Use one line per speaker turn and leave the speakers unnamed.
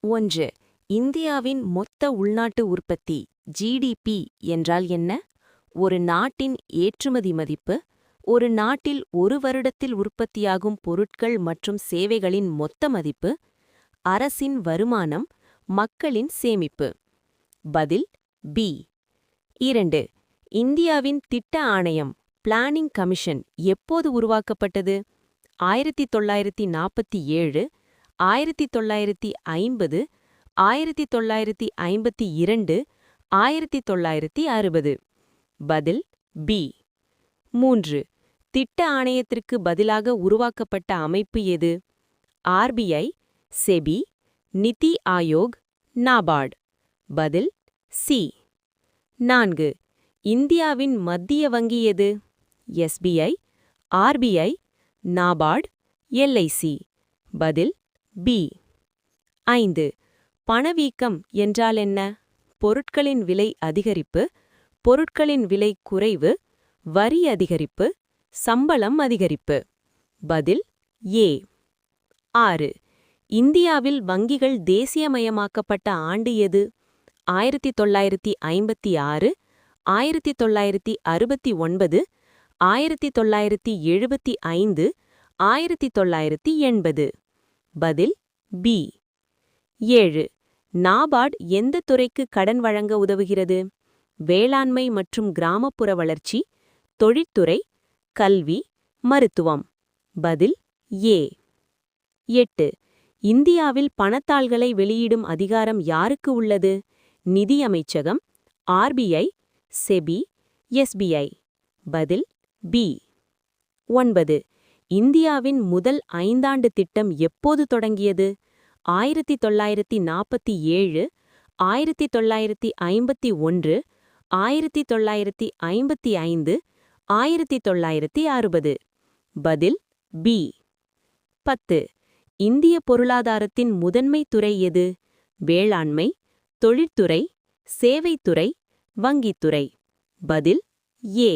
1. இந்தியாவின் மொத்த உள்நாட்டு உற்பத்தி ஜிடிபி என்றால் என்ன? ஒரு நாட்டின் ஏற்றுமதி மதிப்பு, ஒரு நாட்டில் ஒரு வருடத்தில் உற்பத்தியாகும் பொருட்கள் மற்றும் சேவைகளின் மொத்த மதிப்பு, அரசின் வருமானம், மக்களின் சேமிப்பு. பதில் பி. 2. இந்தியாவின் திட்ட ஆணையம் பிளானிங் கமிஷன் எப்போது உருவாக்கப்பட்டது? 1947, 1950, 1952, 1960. பதில் பி. 3. திட்ட ஆணையத்திற்கு பதிலாக உருவாக்கப்பட்ட அமைப்பு எது? ஆர்பிஐ, செபி, நிதி ஆயோக், நாபார்ட். பதில் சி. 4. இந்தியாவின் மத்திய வங்கி எது? SBI, RBI, NABARD, LIC. பதில் பி. 5. பணவீக்கம் என்றால் என்ன? பொருட்களின் விலை அதிகரிப்பு, பொருட்களின் விலை குறைவு, வரி அதிகரிப்பு, சம்பளம் அதிகரிப்பு. பதில் ஏ. 6. இந்தியாவில் வங்கிகள் தேசியமயமாக்கப்பட்ட ஆண்டு எது? 1956, 1969, 1975, 1980. பதில் பி. 7. நாபார்ட் எந்த துறைக்கு கடன் வழங்க உதவுகிறது? வேளாண்மை மற்றும் கிராமப்புற வளர்ச்சி, தொழிற்துறை, கல்வி, மருத்துவம். பதில் ஏ. 8. இந்தியாவில் பணத்தாள்களை வெளியிடும் அதிகாரம் யாருக்கு உள்ளது? நிதி அமைச்சகம், ஆர்பிஐ, செபி, எஸ்பிஐ. பதில் பி. 9. இந்தியாவின் முதல் 5ஆண்டு திட்டம் எப்போது தொடங்கியது? 1947, 1951, 1955, 1960. பதில் பி. 10. இந்திய பொருளாதாரத்தின் முதன்மை துறை எது? வேளாண்மை, தொழிற்துறை, சேவைத்துறை, வங்கித்துறை. பதில் ஏ.